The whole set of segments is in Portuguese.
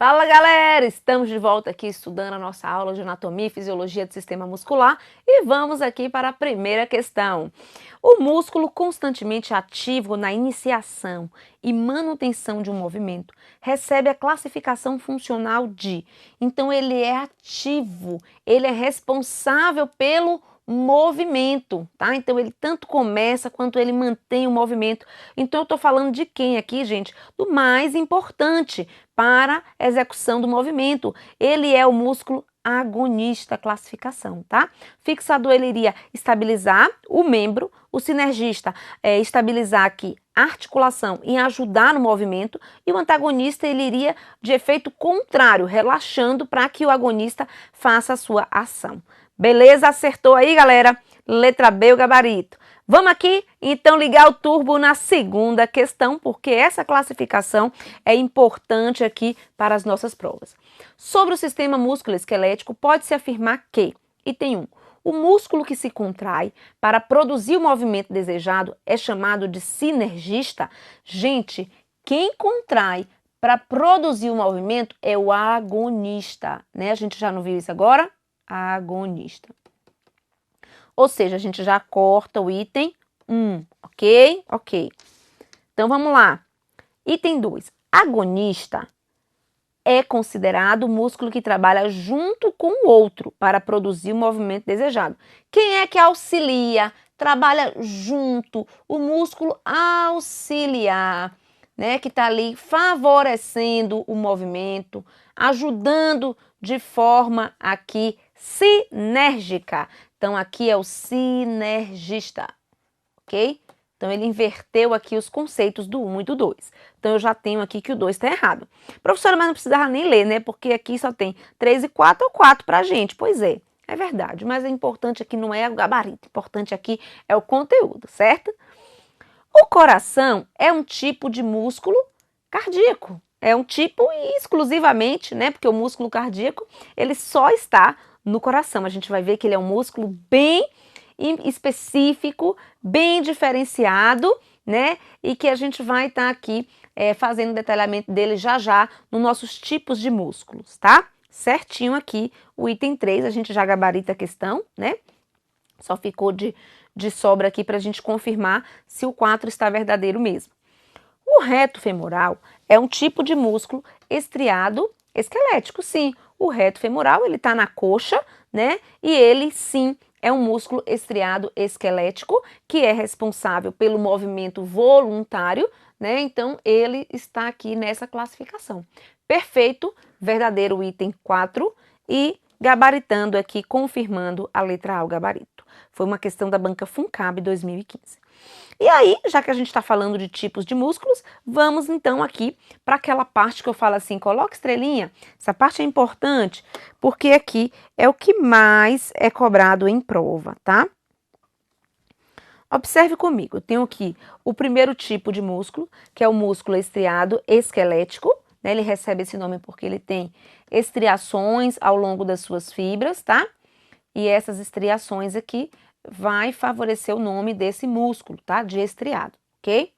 Fala galera, estamos de volta aqui estudando a nossa aula de anatomia e fisiologia do sistema muscular e vamos aqui para a primeira questão. O músculo constantemente ativo na iniciação e manutenção de um movimento recebe a classificação funcional de, então ele é ativo, ele é responsável pelo movimento, tá? Então ele tanto começa quanto ele mantém o movimento. Então eu tô falando de quem aqui, gente? Do mais importante para a execução do movimento. Ele é o músculo agonista, classificação, tá? Fixador, ele iria estabilizar o membro, o sinergista estabilizar aqui a articulação e ajudar no movimento, e o antagonista, ele iria de efeito contrário, relaxando para que o agonista faça a sua ação. Beleza? Acertou aí, galera? Letra B, o gabarito. Vamos aqui, então, ligar o turbo na segunda questão, porque essa classificação é importante aqui para as nossas provas. Sobre o sistema músculo-esquelético, pode-se afirmar que, item 1, o músculo que se contrai para produzir o movimento desejado é chamado de sinergista. Gente, quem contrai para produzir o movimento é o agonista, né? A gente já não viu isso agora? Agonista. Ou seja, a gente já corta o item 1, ok? Ok. Então, vamos lá. Item 2. Agonista é considerado o músculo que trabalha junto com o outro para produzir o movimento desejado. Quem é que auxilia, trabalha junto, o músculo auxiliar, né? Que está ali favorecendo o movimento, ajudando de forma aqui sinérgica. Então, aqui é o sinergista, ok? Então, ele inverteu aqui os conceitos do 1 e do 2. Então, eu já tenho aqui que o 2 está errado. Professora, mas não precisava nem ler, né? Porque aqui só tem 3 e 4 ou 4 para a gente. Pois é verdade. Mas o importante aqui não é o gabarito. O importante aqui é o conteúdo, certo? O coração é um tipo de músculo cardíaco. É um tipo exclusivamente, né? Porque o músculo cardíaco, ele só está no coração. A gente vai ver que ele é um músculo bem específico, bem diferenciado, né? E que a gente vai estar aqui fazendo detalhamento dele já já nos nossos tipos de músculos, tá? Certinho aqui o item 3, a gente já gabarita a questão, né? Só ficou de sobra aqui para a gente confirmar se o 4 está verdadeiro mesmo. O reto femoral é um tipo de músculo estriado esquelético, sim. O reto femoral, ele está na coxa, né? E ele, sim, é um músculo estriado esquelético que é responsável pelo movimento voluntário, né? Então, ele está aqui nessa classificação. Perfeito, verdadeiro item 4 e gabaritando aqui, confirmando a letra A, o gabarito. Foi uma questão da banca Funcab 2015. E aí, já que a gente está falando de tipos de músculos, vamos então aqui para aquela parte que eu falo assim, coloca estrelinha. Essa parte é importante porque aqui é o que mais é cobrado em prova, tá? Observe comigo, eu tenho aqui o primeiro tipo de músculo, que é o músculo estriado esquelético, né? Ele recebe esse nome porque ele tem estriações ao longo das suas fibras, tá? E essas estriações aqui vai favorecer o nome desse músculo, tá? De estriado, ok?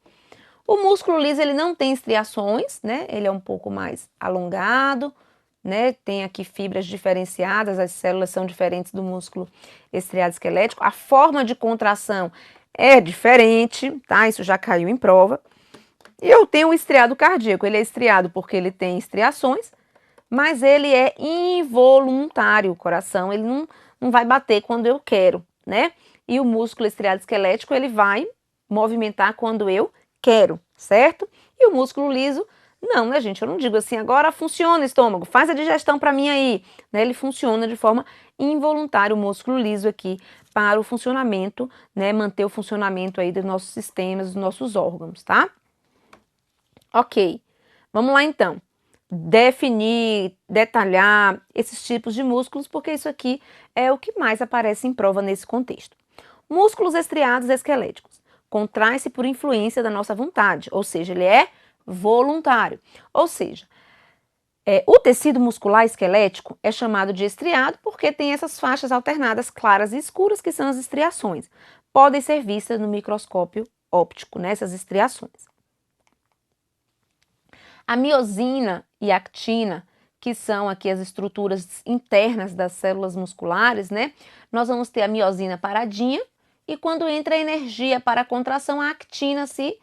O músculo liso, ele não tem estriações, né? Ele é um pouco mais alongado, né? Tem aqui fibras diferenciadas, as células são diferentes do músculo estriado esquelético. A forma de contração é diferente, tá? Isso já caiu em prova. E eu tenho o estriado cardíaco. Ele é estriado porque ele tem estriações, mas ele é involuntário. O coração, ele não vai bater quando eu quero, né? E o músculo estriado esquelético, ele vai movimentar quando eu quero, certo? E o músculo liso, não, né, gente? Eu não digo assim, agora funciona estômago, faz a digestão para mim aí, né? Ele funciona de forma involuntária, o músculo liso aqui, para o funcionamento, né? Manter o funcionamento aí dos nossos sistemas, dos nossos órgãos, tá? Ok, vamos lá então. Definir, detalhar esses tipos de músculos, porque isso aqui é o que mais aparece em prova nesse contexto. Músculos estriados esqueléticos. Contrai-se por influência da nossa vontade, ou seja, ele é voluntário. Ou seja, o tecido muscular esquelético é chamado de estriado porque tem essas faixas alternadas claras e escuras, que são as estriações. Podem ser vistas no microscópio óptico, nessas estriações. A miosina e a actina que são aqui as estruturas internas das células musculares, né? Nós vamos ter a miosina paradinha e quando entra a energia para a contração, a actina se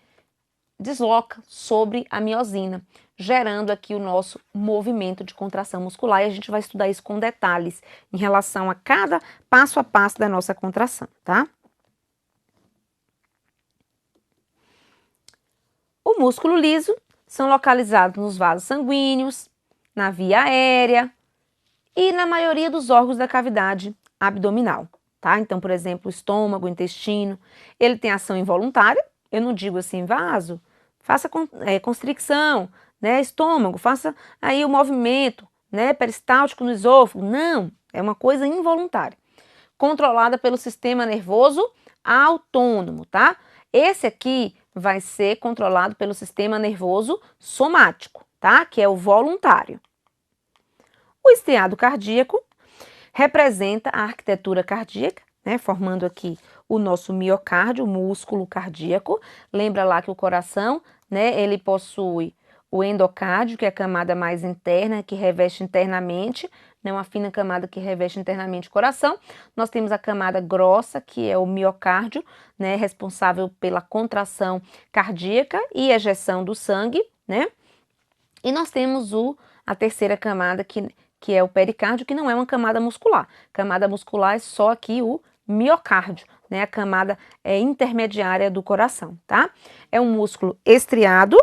desloca sobre a miosina, gerando aqui o nosso movimento de contração muscular e a gente vai estudar isso com detalhes em relação a cada passo a passo da nossa contração, tá? O músculo liso são localizados nos vasos sanguíneos, na via aérea e na maioria dos órgãos da cavidade abdominal, tá? Então, por exemplo, o estômago, o intestino, ele tem ação involuntária, eu não digo assim, vaso, faça constricção, né? Estômago, faça aí o movimento, né? Peristáltico no esôfago, não, é uma coisa involuntária, controlada pelo sistema nervoso autônomo, tá? Esse aqui vai ser controlado pelo sistema nervoso somático, tá? Que é o voluntário. O estriado cardíaco representa a arquitetura cardíaca, né? Formando aqui o nosso miocárdio, o músculo cardíaco. Lembra lá que o coração, né? Ele possui o endocárdio, que é a camada mais interna, que reveste internamente, né? Uma fina camada que reveste internamente o coração. Nós temos a camada grossa, que é o miocárdio, né? Responsável pela contração cardíaca e ejeção do sangue, né? E nós temos a terceira camada, que é o pericárdio, que não é uma camada muscular. Camada muscular é só aqui o miocárdio, né? A camada intermediária do coração, tá? É um músculo estriado,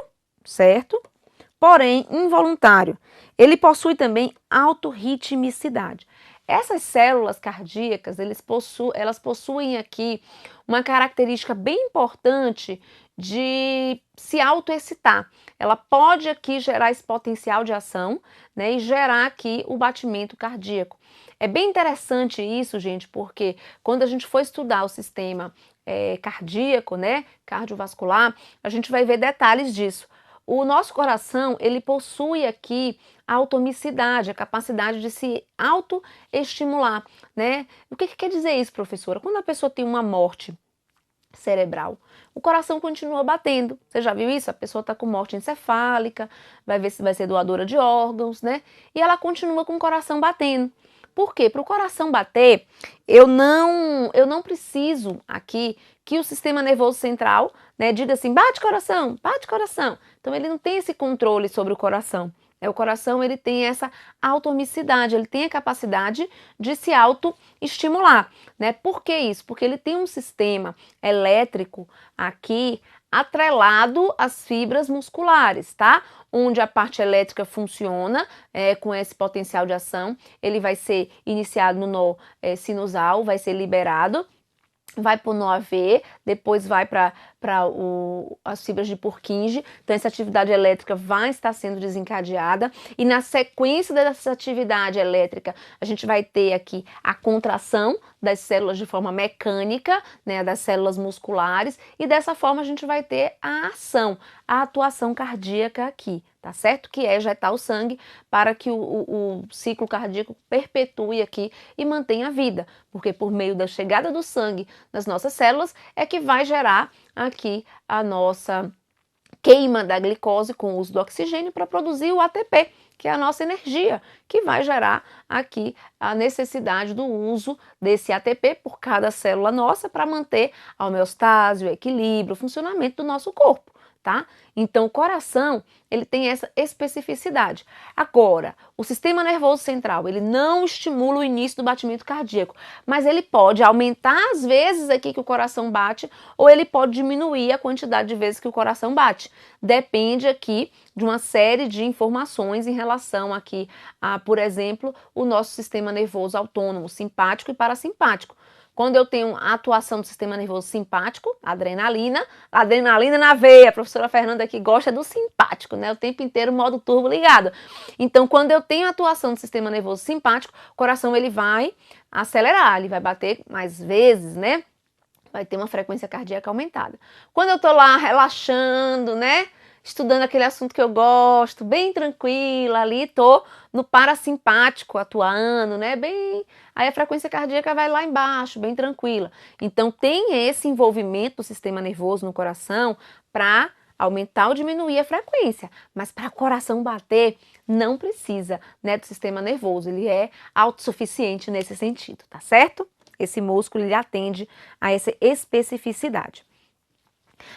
certo? Porém involuntário. Ele possui também autorritmicidade. Essas células cardíacas, elas possuem aqui uma característica bem importante de se autoexcitar. Ela pode aqui gerar esse potencial de ação, né, e gerar aqui o batimento cardíaco. É bem interessante isso, gente, porque quando a gente for estudar o sistema cardíaco, né, cardiovascular, a gente vai ver detalhes disso. O nosso coração, ele possui aqui a atomicidade, a capacidade de se autoestimular, né? O que quer dizer isso, professora? Quando a pessoa tem uma morte cerebral, o coração continua batendo. Você já viu isso? A pessoa está com morte encefálica, vai ver se vai ser doadora de órgãos, né? E ela continua com o coração batendo. Por quê? Para o coração bater, eu não preciso aqui que o sistema nervoso central, né, diga assim, bate coração, bate coração. Então ele não tem esse controle sobre o coração. O coração, ele tem essa automicidade, ele tem a capacidade de se autoestimular, né? Por que isso? Porque ele tem um sistema elétrico aqui atrelado às fibras musculares, tá? Onde a parte elétrica funciona com esse potencial de ação, ele vai ser iniciado no nó sinusal, vai ser liberado, vai para o nó AV, depois vai para as fibras de Purkinje, então essa atividade elétrica vai estar sendo desencadeada e na sequência dessa atividade elétrica a gente vai ter aqui a contração das células de forma mecânica, né, das células musculares e dessa forma a gente vai ter a ação, a atuação cardíaca aqui, tá certo? Que é ejetar o sangue para que o ciclo cardíaco perpetue aqui e mantenha a vida, porque por meio da chegada do sangue nas nossas células é que vai gerar aqui a nossa queima da glicose com o uso do oxigênio para produzir o ATP, que é a nossa energia, que vai gerar aqui a necessidade do uso desse ATP por cada célula nossa para manter a homeostase, o equilíbrio, o funcionamento do nosso corpo, tá? Então, o coração, ele tem essa especificidade. Agora, o sistema nervoso central, ele não estimula o início do batimento cardíaco, mas ele pode aumentar as vezes aqui que o coração bate, ou ele pode diminuir a quantidade de vezes que o coração bate. Depende aqui de uma série de informações em relação aqui a, por exemplo, o nosso sistema nervoso autônomo, simpático e parasimpático. Quando eu tenho a atuação do sistema nervoso simpático, adrenalina na veia. A professora Fernanda aqui gosta do simpático, né? O tempo inteiro modo turbo ligado. Então, quando eu tenho a atuação do sistema nervoso simpático, o coração ele vai acelerar, ele vai bater mais vezes, né? Vai ter uma frequência cardíaca aumentada. Quando eu tô lá relaxando, né? Estudando aquele assunto que eu gosto, bem tranquila ali, tô no parasimpático atuando, né? Bem, aí a frequência cardíaca vai lá embaixo, bem tranquila. Então tem esse envolvimento do sistema nervoso no coração para aumentar ou diminuir a frequência, mas para o coração bater, não precisa, né, do sistema nervoso, ele é autossuficiente nesse sentido, tá certo? Esse músculo, ele atende a essa especificidade.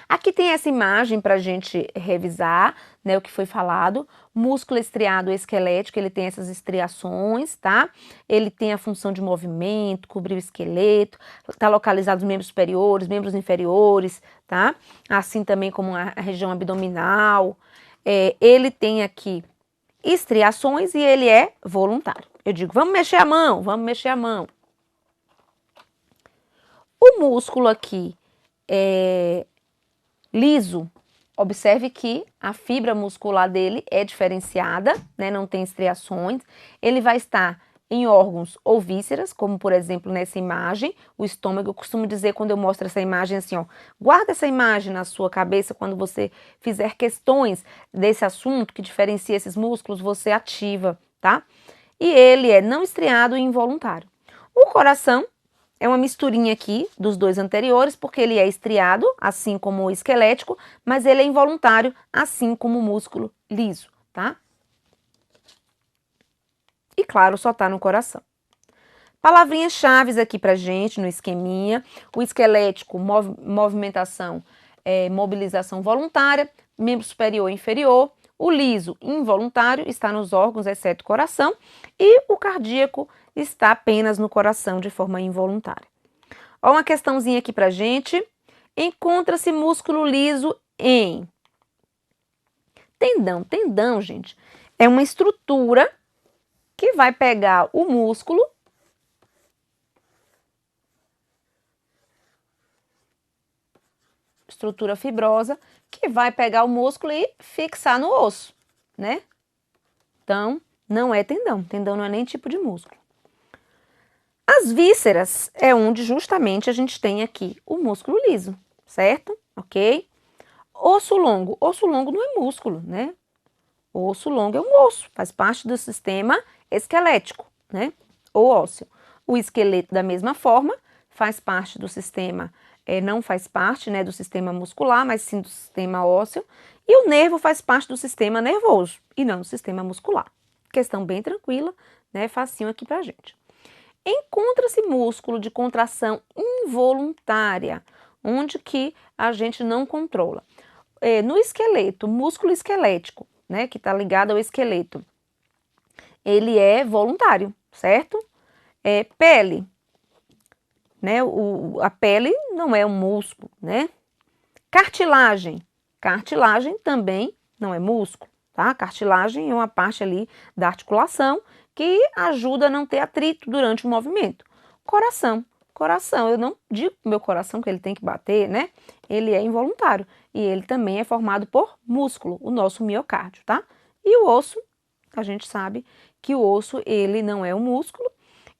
Aqui tem essa imagem para a gente revisar, né, o que foi falado. Músculo estriado esquelético, ele tem essas estriações, tá? Ele tem a função de movimento, cobrir o esqueleto, está localizado nos membros superiores, membros inferiores, tá? Assim também como a região abdominal. Ele tem aqui estriações e ele é voluntário. Eu digo, vamos mexer a mão, vamos mexer a mão. O músculo aqui liso, observe que a fibra muscular dele é diferenciada, né, não tem estriações. Ele vai estar em órgãos ou vísceras, como por exemplo nessa imagem, o estômago. Eu costumo dizer quando eu mostro essa imagem assim, ó, guarda essa imagem na sua cabeça quando você fizer questões desse assunto que diferencia esses músculos, você ativa, tá? E ele é não estriado e involuntário. O coração é uma misturinha aqui dos dois anteriores, porque ele é estriado, assim como o esquelético, mas ele é involuntário, assim como o músculo liso, tá? E claro, só tá no coração. Palavrinhas chaves aqui pra gente no esqueminha. O esquelético, movimentação, mobilização voluntária, membro superior e inferior. O liso, involuntário, está nos órgãos, exceto o coração. E o cardíaco está apenas no coração de forma involuntária. Olha uma questãozinha aqui pra gente. Encontra-se músculo liso em tendão. Tendão, gente, é uma estrutura que vai pegar o músculo estrutura fibrosa, que vai pegar o músculo e fixar no osso, né? Então, não é tendão. Tendão não é nem tipo de músculo. As vísceras é onde justamente a gente tem aqui o músculo liso, certo? Ok? Osso longo. Osso longo não é músculo, né? O osso longo é um osso, faz parte do sistema esquelético, né? Ou ósseo. O esqueleto, da mesma forma, faz parte do sistema, não faz parte, né, do sistema muscular, mas sim do sistema ósseo. E o nervo faz parte do sistema nervoso e não do sistema muscular. Questão bem tranquila, né? Facinho aqui pra gente. Encontra-se músculo de contração involuntária, onde que a gente não controla. No esqueleto, músculo esquelético, né, que está ligado ao esqueleto, ele é voluntário, certo? Pele, né, a pele não é um músculo, né? Cartilagem, cartilagem também não é músculo, tá? Cartilagem é uma parte ali da articulação que ajuda a não ter atrito durante o movimento. Coração, coração, eu não digo pro meu coração que ele tem que bater, né? Ele é involuntário e ele também é formado por músculo, o nosso miocárdio, tá? E o osso, a gente sabe que o osso, ele não é um músculo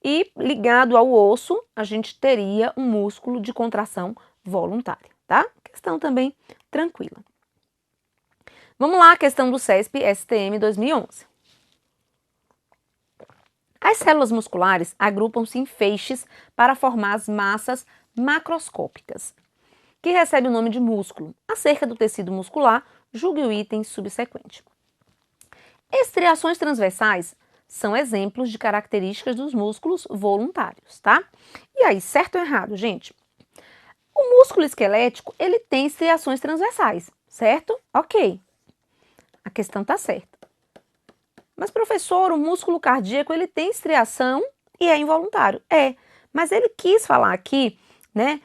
e ligado ao osso, a gente teria um músculo de contração voluntária, tá? Questão também tranquila. Vamos lá, a questão do CESP STM 2011. As células musculares agrupam-se em feixes para formar as massas macroscópicas, que recebe o nome de músculo. Acerca do tecido muscular, julgue o item subsequente. Estriações transversais são exemplos de características dos músculos voluntários, tá? E aí, certo ou errado, gente? O músculo esquelético, ele tem estriações transversais, certo? Ok. A questão tá certa. Mas, professor, o músculo cardíaco, ele tem estriação e é involuntário. Mas ele quis falar aqui, né,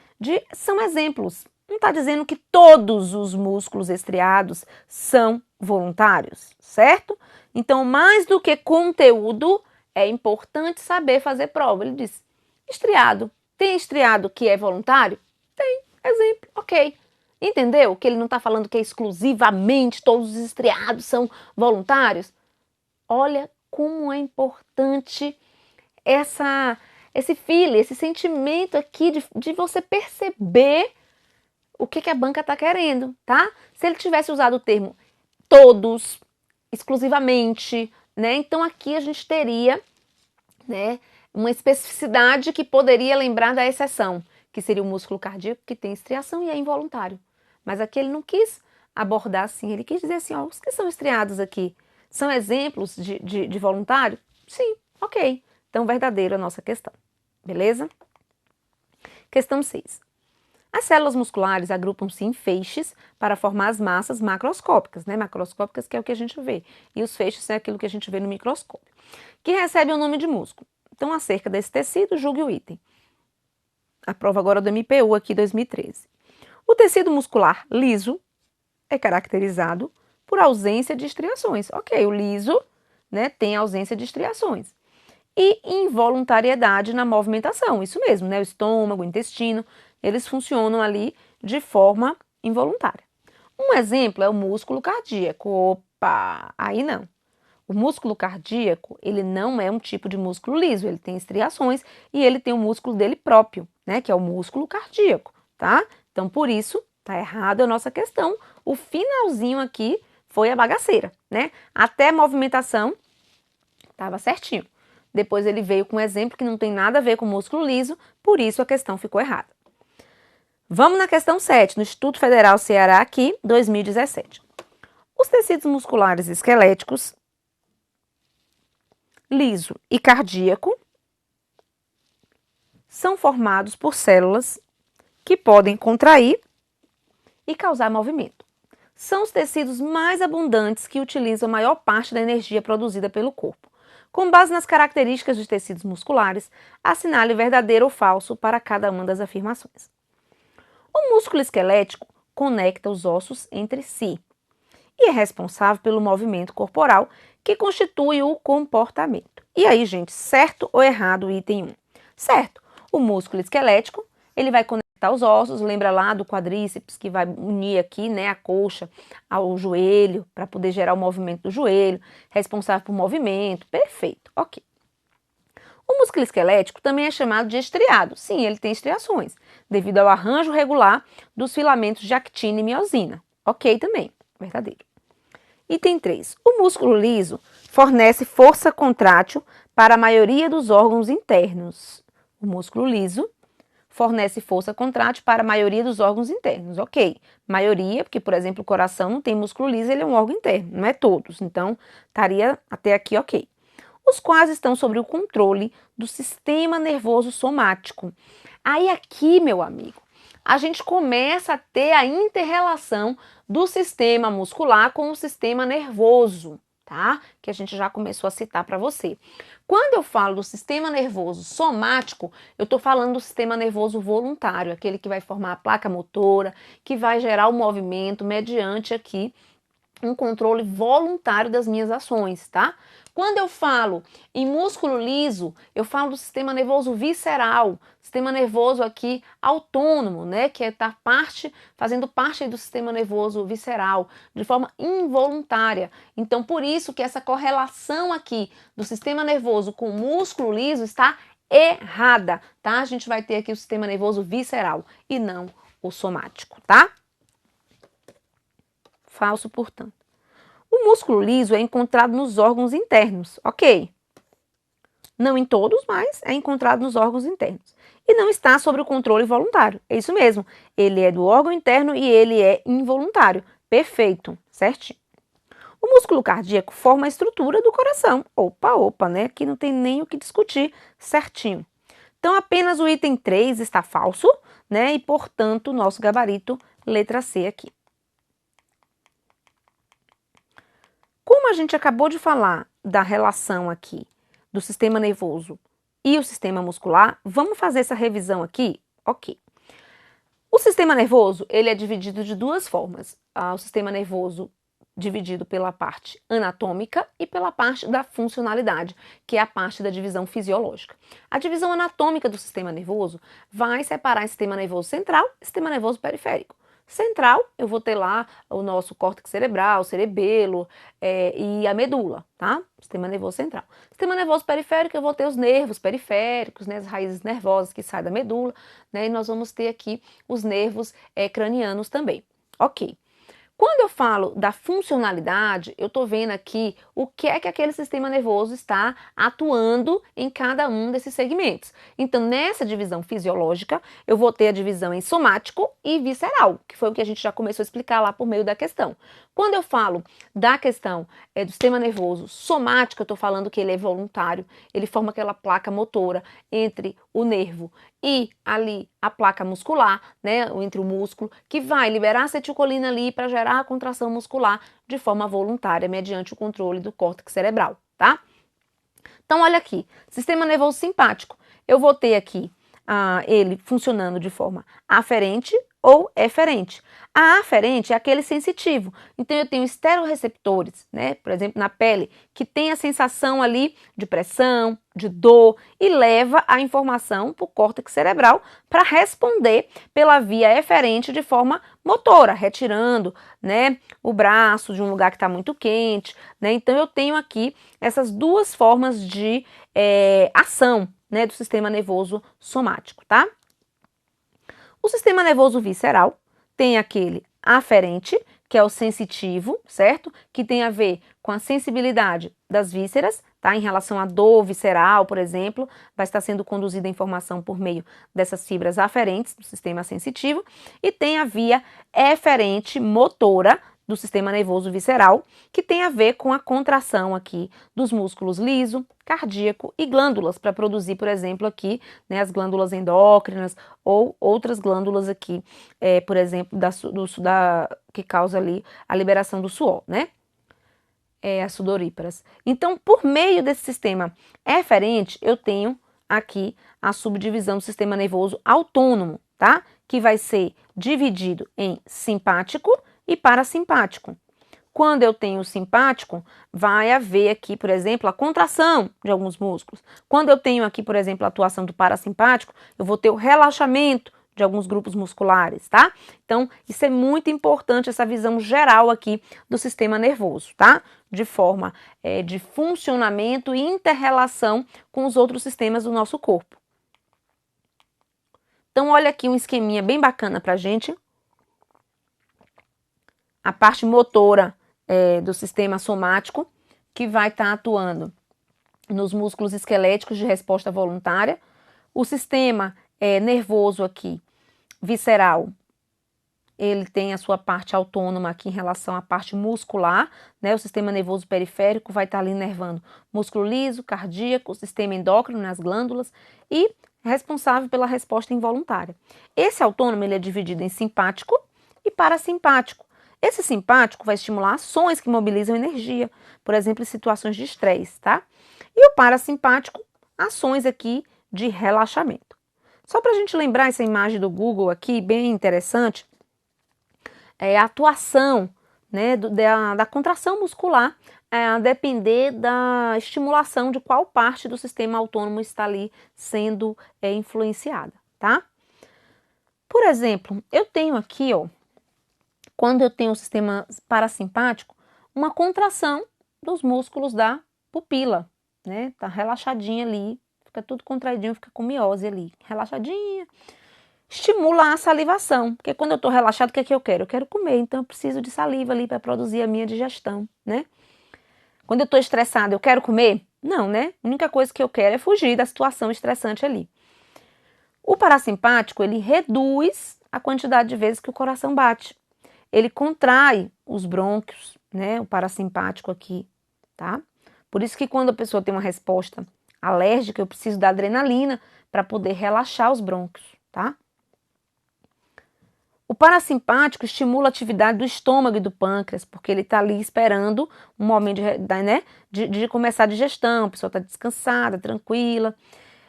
são exemplos. Não está dizendo que todos os músculos estriados são voluntários, certo? Então, mais do que conteúdo, é importante saber fazer prova. Ele diz, estriado. Tem estriado que é voluntário? Tem, exemplo, ok. Entendeu? Que ele não está falando que exclusivamente todos os estriados são voluntários? Olha como é importante esse feeling, esse sentimento aqui de você perceber o que a banca está querendo, tá? Se ele tivesse usado o termo todos, exclusivamente, né? Então aqui a gente teria, né, uma especificidade que poderia lembrar da exceção, que seria o músculo cardíaco que tem estriação e é involuntário. Mas aqui ele não quis abordar assim. Ele quis dizer assim, ó, os que são estriados aqui são exemplos de voluntário? Sim, ok. Então, verdadeiro a nossa questão. Beleza? Questão 6. As células musculares agrupam-se em feixes para formar as massas macroscópicas, né? Macroscópicas que é o que a gente vê. E os feixes é aquilo que a gente vê no microscópio, que recebem o nome de músculo. Então, acerca desse tecido, julgue o item. A prova agora do MPU aqui, 2013. O tecido muscular liso é caracterizado por ausência de estriações. Ok, o liso, né, tem ausência de estriações. E involuntariedade na movimentação, isso mesmo, né? O estômago, o intestino, eles funcionam ali de forma involuntária. Um exemplo é o músculo cardíaco. Opa, aí não. O músculo cardíaco, ele não é um tipo de músculo liso, ele tem estriações e ele tem o músculo dele próprio, né? Que é o músculo cardíaco, tá? Então, por isso, tá errado a nossa questão. O finalzinho aqui foi a bagaceira, né? Até a movimentação estava certinho. Depois ele veio com um exemplo que não tem nada a ver com músculo liso, por isso a questão ficou errada. Vamos na questão 7, no Instituto Federal Ceará aqui, 2017. Os tecidos musculares esqueléticos, liso e cardíaco, são formados por células que podem contrair e causar movimento. São os tecidos mais abundantes que utilizam a maior parte da energia produzida pelo corpo. Com base nas características dos tecidos musculares, assinale verdadeiro ou falso para cada uma das afirmações. O músculo esquelético conecta os ossos entre si e é responsável pelo movimento corporal que constitui o comportamento. E aí, gente, certo ou errado o item 1? Certo, o músculo esquelético, ele vai conectar os ossos, lembra lá do quadríceps que vai unir aqui, né, a coxa ao joelho, para poder gerar o movimento do joelho, responsável por movimento, perfeito, ok. O músculo esquelético também é chamado de estriado. Sim, ele tem estriações, devido ao arranjo regular dos filamentos de actina e miosina. Ok também, verdadeiro. Item 3. O músculo liso fornece força contrátil para a maioria dos órgãos internos. O músculo liso fornece força contrátil para a maioria dos órgãos internos. Ok, maioria, porque, por exemplo, o coração não tem músculo liso, ele é um órgão interno, não é todos. Então, estaria até aqui ok. Os quais estão sob o controle do sistema nervoso somático. Aí aqui, meu amigo, a gente começa a ter a inter-relação do sistema muscular com o sistema nervoso, tá? Que a gente já começou a citar para você. Quando eu falo do sistema nervoso somático, eu estou falando do sistema nervoso voluntário, aquele que vai formar a placa motora, que vai gerar o movimento mediante aqui um controle voluntário das minhas ações, tá? Quando eu falo em músculo liso, eu falo do sistema nervoso visceral, sistema nervoso aqui autônomo, né, que está fazendo parte do sistema nervoso visceral, de forma involuntária. Então, por isso que essa correlação aqui do sistema nervoso com o músculo liso está errada, tá? A gente vai ter aqui o sistema nervoso visceral e não o somático, tá? Falso, portanto. O músculo liso é encontrado nos órgãos internos, ok. Não em todos, mas é encontrado nos órgãos internos. E não está sob o controle voluntário. É isso mesmo. Ele é do órgão interno e ele é involuntário. Perfeito, certinho. O músculo cardíaco forma a estrutura do coração. Opa, opa, né? Aqui não tem nem o que discutir, certinho. Então, apenas o item 3 está falso, né? E, portanto, o nosso gabarito, letra C aqui. Como a gente acabou de falar da relação aqui do sistema nervoso e o sistema muscular, vamos fazer essa revisão aqui? Ok. O sistema nervoso, ele é dividido de duas formas. O sistema nervoso dividido pela parte anatômica e pela parte da funcionalidade, que é a parte da divisão fisiológica. A divisão anatômica do sistema nervoso vai separar sistema nervoso central e sistema nervoso periférico. Central, eu vou ter lá o nosso córtex cerebral, cerebelo e a medula, tá? Sistema nervoso central. Sistema nervoso periférico, eu vou ter os nervos periféricos, né, as raízes nervosas que saem da medula, né, e nós vamos ter aqui os nervos cranianos também. Ok. Quando eu falo da funcionalidade, eu estou vendo aqui o que é que aquele sistema nervoso está atuando em cada um desses segmentos. Então, nessa divisão fisiológica, eu vou ter a divisão em somático e visceral, que foi o que a gente já começou a explicar lá por meio da questão. Quando eu falo da questão do sistema nervoso somático, eu estou falando que ele é voluntário, ele forma aquela placa motora entre o nervo e ali a placa muscular, né, entre o músculo, que vai liberar acetilcolina ali para gerar a contração muscular de forma voluntária, mediante o controle do córtex cerebral, tá? Então, olha aqui, sistema nervoso simpático. Eu vou ter aqui ele funcionando de forma aferente ou eferente. A aferente é aquele sensitivo. Então, eu tenho esteroreceptores, né? Por exemplo, na pele, que tem a sensação ali de pressão, de dor e leva a informação para o córtex cerebral para responder pela via eferente de forma motora, retirando, né, o braço de um lugar que está muito quente, né? Então, eu tenho aqui essas duas formas de ação, né, do sistema nervoso somático, tá? O sistema nervoso visceral tem aquele aferente, que é o sensitivo, certo? Que tem a ver com a sensibilidade das vísceras, tá? Em relação à dor visceral, por exemplo, vai estar sendo conduzida a informação por meio dessas fibras aferentes do sistema sensitivo. E tem a via eferente motora do sistema nervoso visceral, que tem a ver com a contração aqui dos músculos liso, cardíaco e glândulas, para produzir, por exemplo, aqui, né, as glândulas endócrinas ou outras glândulas aqui, por exemplo, que causa ali a liberação do suor, né? As sudoríparas. Então, por meio desse sistema eferente, eu tenho aqui a subdivisão do sistema nervoso autônomo, tá? Que vai ser dividido em simpático e parasimpático. Quando eu tenho o simpático, vai haver aqui, por exemplo, a contração de alguns músculos. Quando eu tenho aqui, por exemplo, a atuação do parasimpático, eu vou ter o relaxamento de alguns grupos musculares, tá? Então, isso é muito importante, essa visão geral aqui do sistema nervoso, tá? De forma de funcionamento e inter-relação com os outros sistemas do nosso corpo. Então, olha aqui um esqueminha bem bacana pra gente. A parte motora do sistema somático, que vai estar atuando nos músculos esqueléticos de resposta voluntária. O sistema nervoso aqui, visceral, ele tem a sua parte autônoma aqui em relação à parte muscular, né? O sistema nervoso periférico vai estar ali inervando músculo liso, cardíaco, o sistema endócrino, nas glândulas, e responsável pela resposta involuntária. Esse autônomo ele é dividido em simpático e parasimpático. Esse simpático vai estimular ações que mobilizam energia, por exemplo, em situações de estresse, tá? E o parasimpático, ações aqui de relaxamento. Só para a gente lembrar essa imagem do Google aqui, bem interessante, a atuação, né, da contração muscular a depender da estimulação de qual parte do sistema autônomo está ali sendo influenciada, tá? Por exemplo, eu tenho aqui, ó, quando eu tenho o sistema parasimpático, uma contração dos músculos da pupila, né? Tá relaxadinha ali, fica tudo contraidinho, fica com miose ali, relaxadinha. Estimula a salivação, porque quando eu tô relaxado, o que é que eu quero? Eu quero comer, então eu preciso de saliva ali para produzir a minha digestão, né? Quando eu tô estressada, eu quero comer? Não, né? A única coisa que eu quero é fugir da situação estressante ali. O parasimpático, ele reduz a quantidade de vezes que o coração bate. Ele contrai os brônquios, né? O parasimpático aqui, tá? Por isso que quando a pessoa tem uma resposta alérgica, eu preciso da adrenalina para poder relaxar os brônquios, tá? O parasimpático estimula a atividade do estômago e do pâncreas, porque ele está ali esperando um momento de começar a digestão, a pessoa está descansada, tranquila.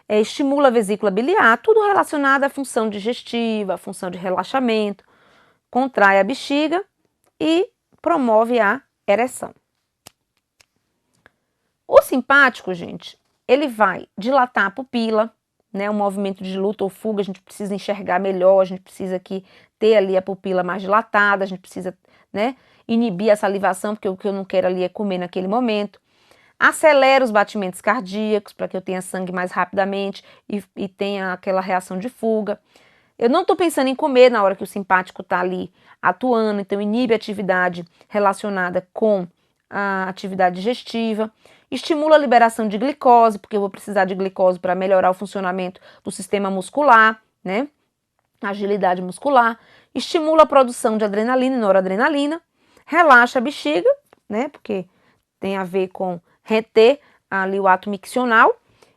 Estimula a vesícula biliar, tudo relacionado à função digestiva, à função de relaxamento. Contrai a bexiga e promove a ereção. O simpático, gente, ele vai dilatar a pupila, né? Um movimento de luta ou fuga, a gente precisa enxergar melhor, a gente precisa aqui ter ali a pupila mais dilatada, a gente precisa, né, inibir a salivação, porque o que eu não quero ali é comer naquele momento. Acelera os batimentos cardíacos para que eu tenha sangue mais rapidamente e tenha aquela reação de fuga. Eu não estou pensando em comer na hora que o simpático está ali atuando, então inibe a atividade relacionada com a atividade digestiva. Estimula a liberação de glicose, porque eu vou precisar de glicose para melhorar o funcionamento do sistema muscular, né? Agilidade muscular. Estimula a produção de adrenalina e noradrenalina. Relaxa a bexiga, né? Porque tem a ver com reter ali o ato miccional.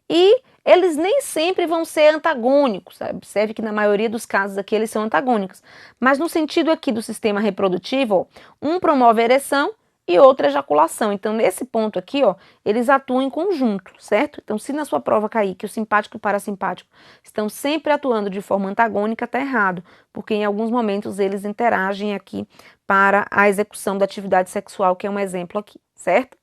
E eles nem sempre vão ser antagônicos, sabe? Observe que na maioria dos casos aqui eles são antagônicos. Mas no sentido aqui do sistema reprodutivo, ó, um promove a ereção e outro a ejaculação. Então, nesse ponto aqui, ó, eles atuam em conjunto, certo? Então, se na sua prova cair que o simpático e o parasimpático estão sempre atuando de forma antagônica, tá errado, porque em alguns momentos eles interagem aqui para a execução da atividade sexual, que é um exemplo aqui, certo?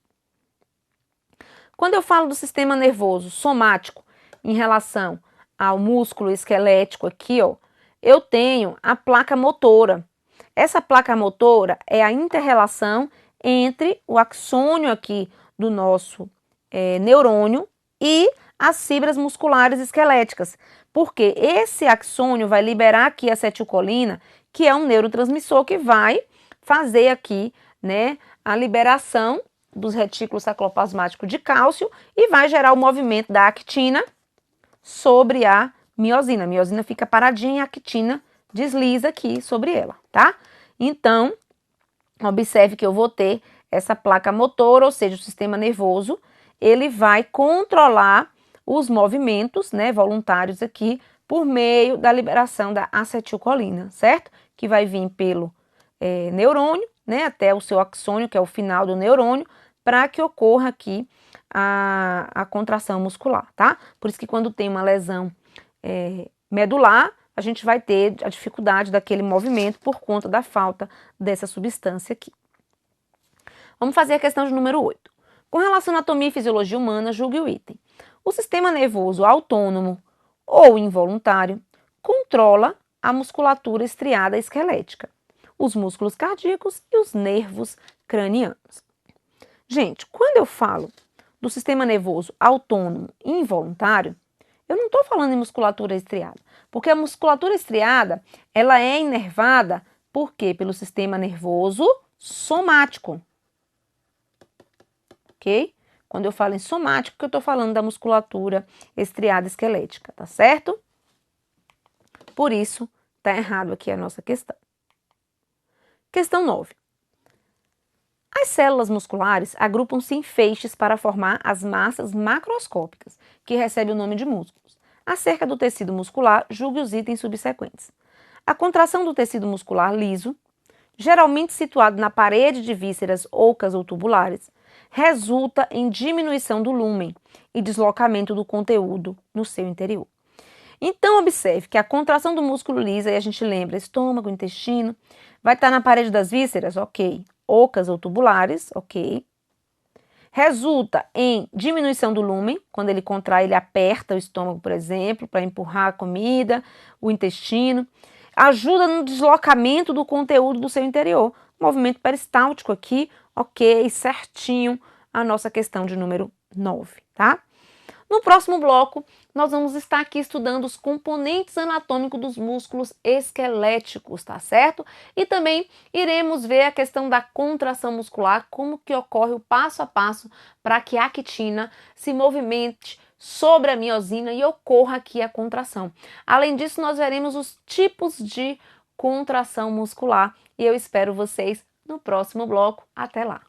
Quando eu falo do sistema nervoso somático em relação ao músculo esquelético aqui, ó, eu tenho a placa motora. Essa placa motora é a inter-relação entre o axônio aqui do nosso neurônio e as fibras musculares esqueléticas, porque esse axônio vai liberar aqui a acetilcolina, que é um neurotransmissor que vai fazer aqui, né, a liberação dos retículos sacloplasmáticos de cálcio e vai gerar o movimento da actina sobre a miosina. A miosina fica paradinha e a actina desliza aqui sobre ela, tá? Então, observe que eu vou ter essa placa motora, ou seja, o sistema nervoso, ele vai controlar os movimentos, né, voluntários aqui, por meio da liberação da acetilcolina, certo? Que vai vir pelo neurônio, né, até o seu axônio, que é o final do neurônio, para que ocorra aqui a contração muscular, tá? Por isso que quando tem uma lesão medular, a gente vai ter a dificuldade daquele movimento por conta da falta dessa substância aqui. Vamos fazer a questão de número 8. Com relação à anatomia e fisiologia humana, julgue o item. O sistema nervoso autônomo ou involuntário controla a musculatura estriada esquelética, os músculos cardíacos e os nervos cranianos. Gente, quando eu falo do sistema nervoso autônomo e involuntário, eu não estou falando em musculatura estriada, porque a musculatura estriada, ela é inervada, por quê? Pelo sistema nervoso somático, ok? Quando eu falo em somático, eu estou falando da musculatura estriada esquelética, tá certo? Por isso, tá errado aqui a nossa questão. Questão 9. As células musculares agrupam-se em feixes para formar as massas macroscópicas, que recebem o nome de músculos. Acerca do tecido muscular, julgue os itens subsequentes. A contração do tecido muscular liso, geralmente situado na parede de vísceras ocas ou tubulares, resulta em diminuição do lúmen e deslocamento do conteúdo no seu interior. Então, observe que a contração do músculo liso, aí a gente lembra estômago, intestino, vai estar na parede das vísceras, ok. Ocas ou tubulares, ok. Resulta em diminuição do lúmen, quando ele contrai, ele aperta o estômago, por exemplo, para empurrar a comida, o intestino. Ajuda no deslocamento do conteúdo do seu interior. Movimento peristáltico aqui, ok, certinho, a nossa questão de número 9, tá? No próximo bloco, nós vamos estar aqui estudando os componentes anatômicos dos músculos esqueléticos, tá certo? E também iremos ver a questão da contração muscular, como que ocorre o passo a passo para que a actina se movimente sobre a miosina e ocorra aqui a contração. Além disso, nós veremos os tipos de contração muscular e eu espero vocês no próximo bloco. Até lá!